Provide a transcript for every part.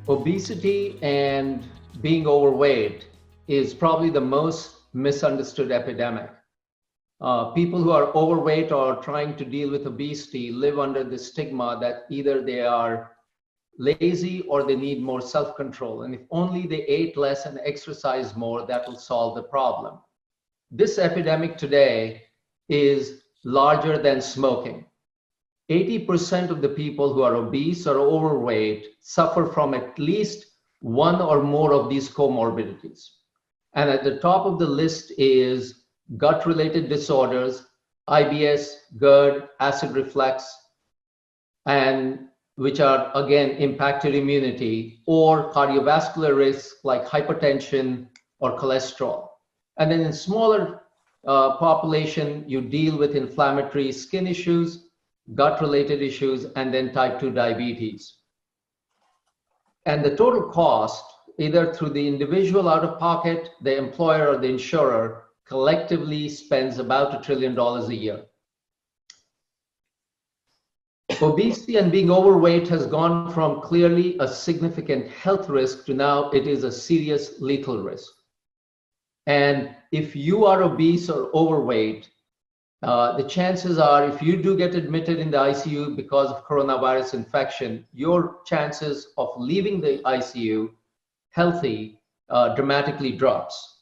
Obesity and being overweight is probably the most misunderstood epidemic. People who are overweight or trying to deal with obesity live under the stigma that either they are lazy or they need more self-control. And if only they ate less and exercised more, that will solve the problem. This epidemic today is larger than smoking. 80% of the people who are obese or overweight suffer from at least one or more of these comorbidities. And at the top of the list is gut-related disorders, IBS, GERD, acid reflux, and which are again impacted immunity, or cardiovascular risks like hypertension or cholesterol. And then in smaller population, you deal with inflammatory skin issues, gut-related issues, and then type 2 diabetes. And the total cost, either through the individual out of pocket, the employer, or the insurer, collectively spends about $1 trillion a year. Obesity and being overweight has gone from clearly a significant health risk to now it is a serious lethal risk. And if you are obese or overweight, the chances are if you do get admitted in the ICU because of coronavirus infection, your chances of leaving the ICU healthy dramatically drops.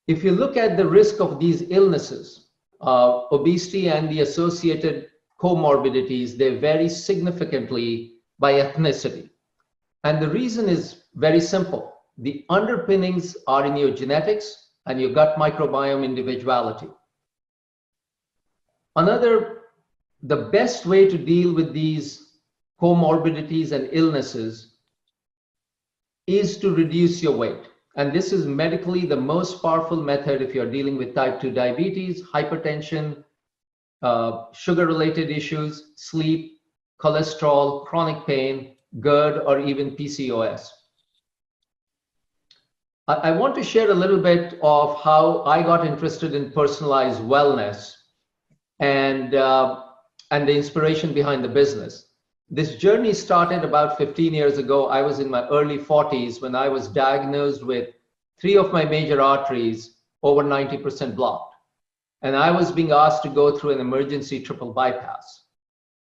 If you look at the risk of these illnesses, obesity and the associated comorbidities, they vary significantly by ethnicity. And the reason is very simple. The underpinnings are in your genetics and your gut microbiome individuality. The best way to deal with these comorbidities and illnesses is to reduce your weight. And this is medically the most powerful method if you're dealing with type 2 diabetes, hypertension, sugar-related issues, sleep, cholesterol, chronic pain, GERD, or even PCOS. I want to share a little bit of how I got interested in personalized wellness and the inspiration behind the business. This journey started about 15 years ago. I was in my early 40s when I was diagnosed with 3 of my major arteries over 90% blocked. And I was being asked to go through an emergency triple bypass.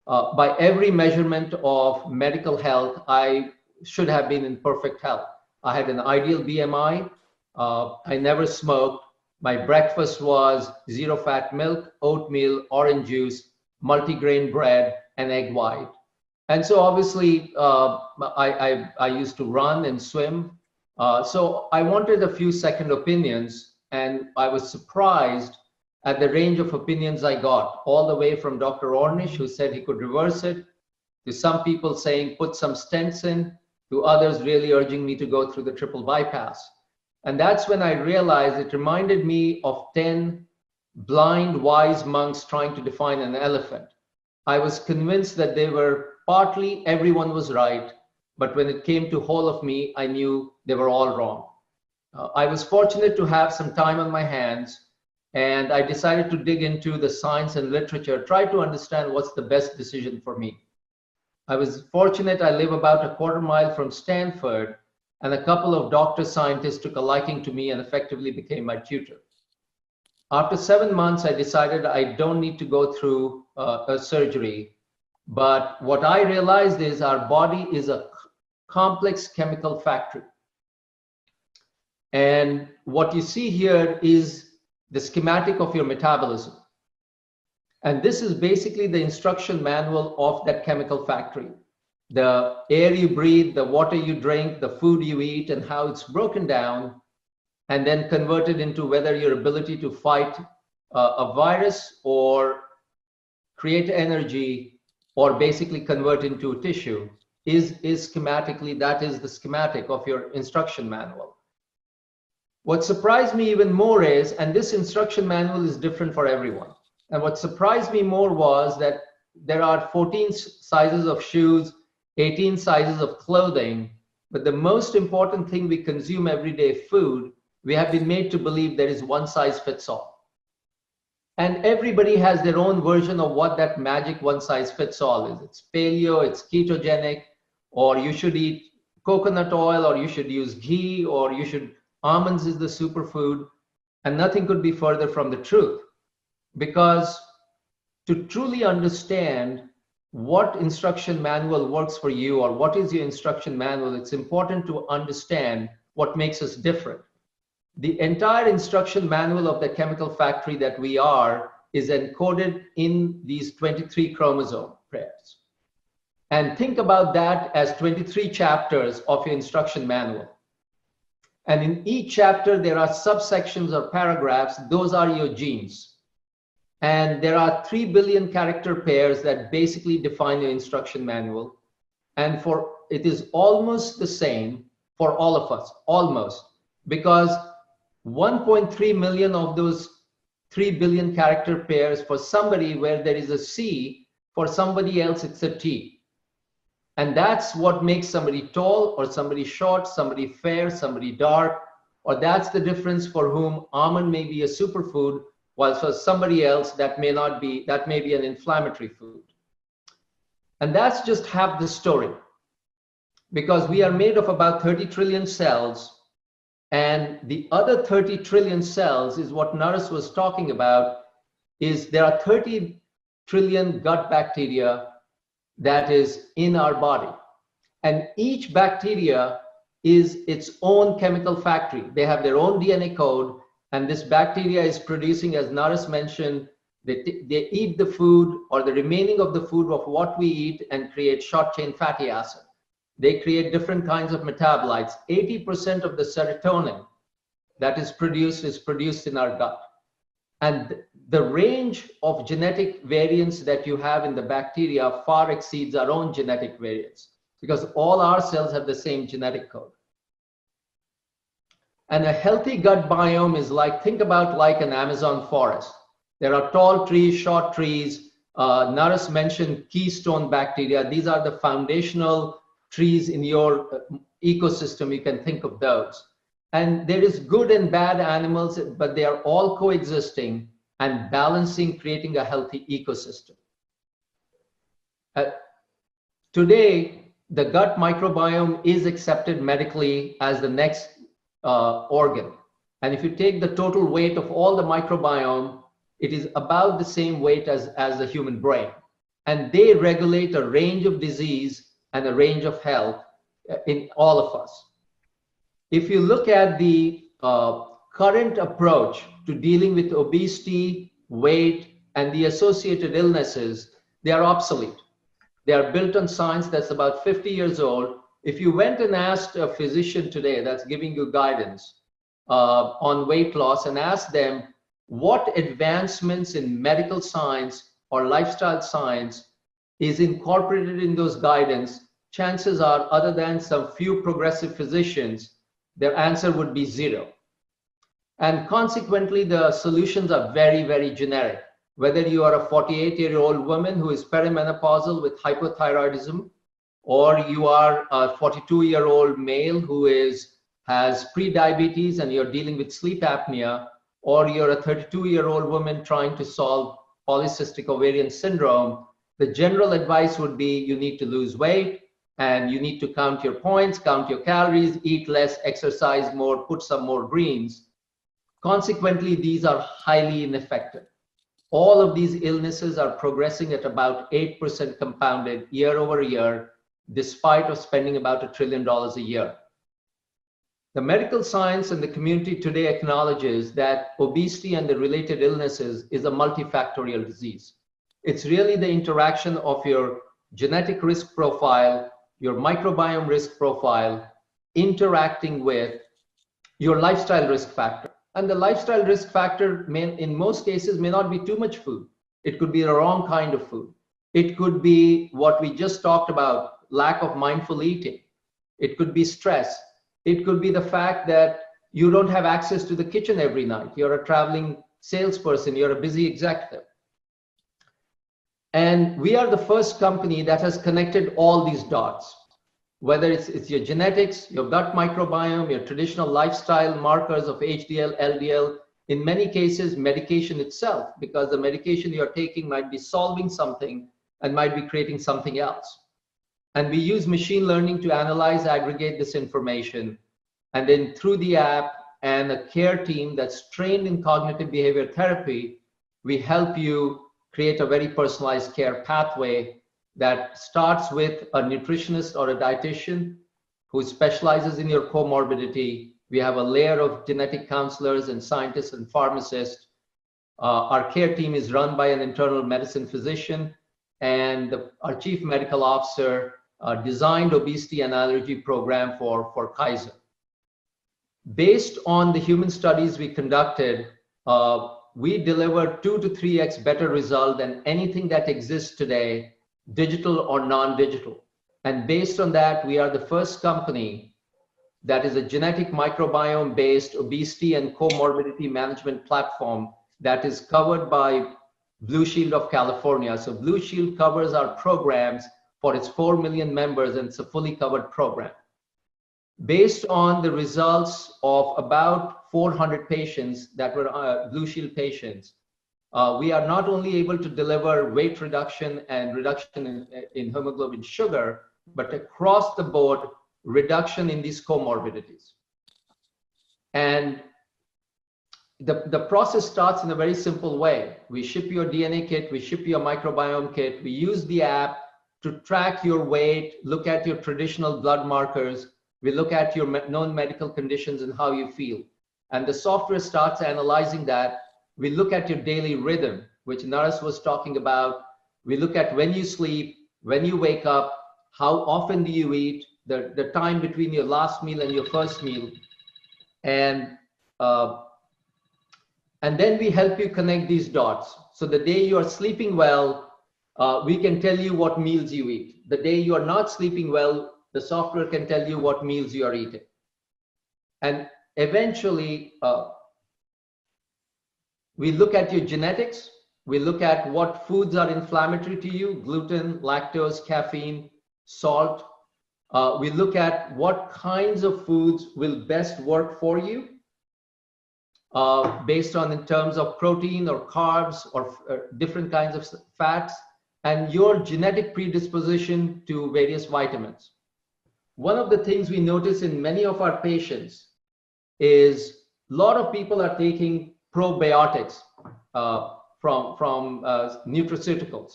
By every measurement of medical health, I should have been in perfect health. I had an ideal BMI. I never smoked. My breakfast was 0-fat milk, oatmeal, orange juice, multigrain bread, and egg white. And so obviously, I used to run and swim. So I wanted a few second opinions, and I was surprised at the range of opinions I got, all the way from Dr. Ornish, who said he could reverse it, to some people saying put some stents in, to others really urging me to go through the triple bypass. And that's when I realized it reminded me of 10 blind, wise monks trying to define an elephant. I was convinced that they were partly, everyone was right, but when it came to whole of me, I knew they were all wrong. I was fortunate to have some time on my hands, and I decided to dig into the science and literature, try to understand what's the best decision for me. I was fortunate I live about a quarter mile from Stanford, and a couple of doctor scientists took a liking to me and effectively became my tutor. After 7 months, I decided I don't need to go through a surgery. But what I realized is our body is a complex chemical factory. And what you see here is the schematic of your metabolism. And this is basically the instruction manual of that chemical factory. The air you breathe, the water you drink, the food you eat, and how it's broken down and then converted into whether your ability to fight a virus or create energy or basically convert into a tissue is schematically, that is the schematic of your instruction manual. What surprised me even more is, and this instruction manual is different for everyone. And what surprised me more was that there are 14 sizes of shoes, 18 sizes of clothing, but the most important thing we consume every day, food, we have been made to believe there is one size fits all. And everybody has their own version of what that magic one size fits all is. It's paleo, it's ketogenic, or you should eat coconut oil, or you should use ghee, or you should, almonds is the superfood. And nothing could be further from the truth. Because to truly understand what instruction manual works for you, or what is your instruction manual, it's important to understand what makes us different. The entire instruction manual of the chemical factory that we are is encoded in these 23 chromosome pairs. And think about that as 23 chapters of your instruction manual. And in each chapter, there are subsections or paragraphs. Those are your genes. And there are 3 billion character pairs that basically define your instruction manual. And it is almost the same for all of us, almost, because 1.3 million of those 3 billion character pairs, for somebody where there is a C, for somebody else it's a T. And that's what makes somebody tall or somebody short, somebody fair, somebody dark, or that's the difference for whom almond may be a superfood, while for somebody else that may not be, that may be an inflammatory food. And that's just half the story, because we are made of about 30 trillion cells, and the other 30 trillion cells is what Naresh was talking about, is there are 30 trillion gut bacteria that is in our body. And each bacteria is its own chemical factory. They have their own DNA code, and this bacteria is producing, as Naresh mentioned, they eat the food or the remaining of the food of what we eat and create short chain fatty acid. They create different kinds of metabolites. 80% of the serotonin that is produced in our gut. And the range of genetic variants that you have in the bacteria far exceeds our own genetic variants, because all our cells have the same genetic code. And a healthy gut biome is like, think about like an Amazon forest. There are tall trees, short trees. Naresh mentioned keystone bacteria. These are the foundational trees in your ecosystem. You can think of those. And there is good and bad animals, but they are all coexisting and balancing, creating a healthy ecosystem. Today, the gut microbiome is accepted medically as the next organ. And if you take the total weight of all the microbiome, it is about the same weight as the human brain. And they regulate a range of disease and a range of health in all of us. If you look at the current approach to dealing with obesity, weight, and the associated illnesses, they are obsolete. They are built on science that's about 50 years old. If you went and asked a physician today that's giving you guidance on weight loss and asked them what advancements in medical science or lifestyle science is incorporated in those guidance, chances are, other than some few progressive physicians, their answer would be zero. And consequently, the solutions are very, very generic. Whether you are a 48-year-old woman who is perimenopausal with hypothyroidism, or you are a 42-year-old male who has pre-diabetes and you're dealing with sleep apnea, or you're a 32-year-old woman trying to solve polycystic ovarian syndrome, the general advice would be you need to lose weight, and you need to count your points, count your calories, eat less, exercise more, put some more greens. Consequently, these are highly ineffective. All of these illnesses are progressing at about 8% compounded year over year, despite of spending about $1 trillion a year. The medical science and the community today acknowledges that obesity and the related illnesses is a multifactorial disease. It's really the interaction of your genetic risk profile, your microbiome risk profile, interacting with your lifestyle risk factor. And the lifestyle risk factor in most cases may not be too much food. It could be the wrong kind of food. It could be what we just talked about, lack of mindful eating. It could be stress. It could be the fact that you don't have access to the kitchen every night. You're a traveling salesperson. You're a busy executive. And we are the first company that has connected all these dots, whether it's your genetics, your gut microbiome, your traditional lifestyle markers of HDL, LDL, in many cases, medication itself, because the medication you're taking might be solving something and might be creating something else. And we use machine learning to analyze, aggregate this information. And then through the app and a care team that's trained in cognitive behavior therapy, we help you create a very personalized care pathway that starts with a nutritionist or a dietitian who specializes in your comorbidity. We have a layer of genetic counselors and scientists and pharmacists. Our care team is run by an internal medicine physician, and our chief medical officer designed obesity and allergy program for Kaiser. Based on the human studies we conducted, we delivered 2 to 3x better result than anything that exists today, digital or non-digital. And based on that, we are the first company that is a genetic microbiome-based obesity and comorbidity management platform that is covered by Blue Shield of California. So Blue Shield covers our programs for its 4 million members, and it's a fully covered program. Based on the results of about 400 patients that were Blue Shield patients, we are not only able to deliver weight reduction and reduction in hemoglobin sugar, but across the board, reduction in these comorbidities. And the process starts in a very simple way. We ship your DNA kit, we ship your microbiome kit, we use the app to track your weight, look at your traditional blood markers, we look at your known medical conditions and how you feel. And the software starts analyzing that. We look at your daily rhythm, which Naresh was talking about. We look at when you sleep, when you wake up, how often do you eat, the time between your last meal and your first meal. And then we help you connect these dots. So the day you are sleeping well, we can tell you what meals you eat. The day you are not sleeping well, the software can tell you what meals you are eating. And eventually, we look at your genetics. We look at what foods are inflammatory to you: gluten, lactose, caffeine, salt. We look at what kinds of foods will best work for you based on in terms of protein or carbs or different kinds of fats, and your genetic predisposition to various vitamins. One of the things we notice in many of our patients is a lot of people are taking probiotics from nutraceuticals.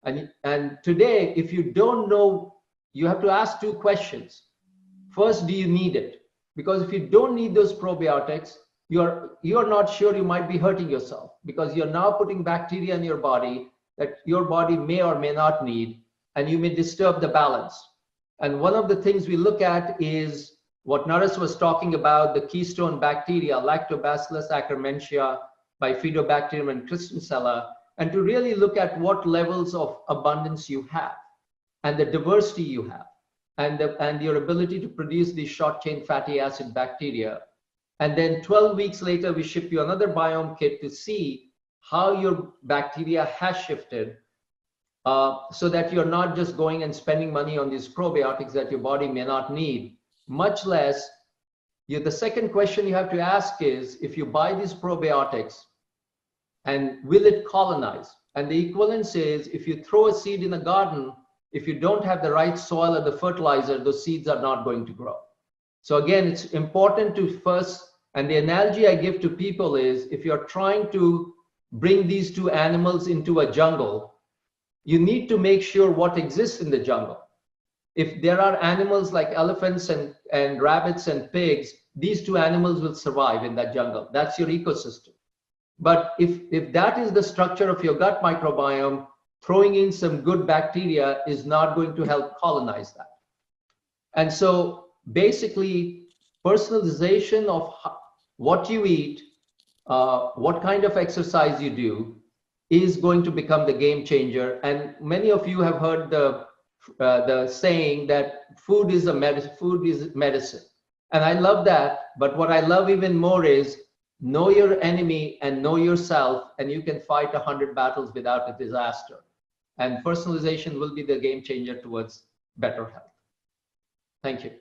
And today, if you don't know, you have to ask 2 questions. First, do you need it? Because if you don't need those probiotics, you're not sure, you might be hurting yourself, because you're now putting bacteria in your body that your body may or may not need, and you may disturb the balance. And one of the things we look at is what Naresh was talking about, the keystone bacteria, Lactobacillus akkermansia, Bifidobacterium, and Kristinella, and to really look at what levels of abundance you have and the diversity you have and your ability to produce these short-chain fatty acid bacteria. And then 12 weeks later, we ship you another biome kit to see how your bacteria has shifted, so that you're not just going and spending money on these probiotics that your body may not need, much less. The second question you have to ask is, if you buy these probiotics, and will it colonize? And the equivalence is, if you throw a seed in a garden, if you don't have the right soil or the fertilizer, those seeds are not going to grow. So again, it's important to first, and the analogy I give to people is, if you're trying to bring these 2 animals into a jungle, you need to make sure what exists in the jungle. If there are animals like elephants and rabbits and pigs, these 2 animals will survive in that jungle. That's your ecosystem. But if that is the structure of your gut microbiome, throwing in some good bacteria is not going to help colonize that. And so basically, personalization of what you eat, what kind of exercise you do, is going to become the game changer. And many of you have heard the saying that food is medicine. And I love that. But what I love even more is, know your enemy and know yourself, and you can fight 100 battles without a disaster. And personalization will be the game changer towards better health. Thank you.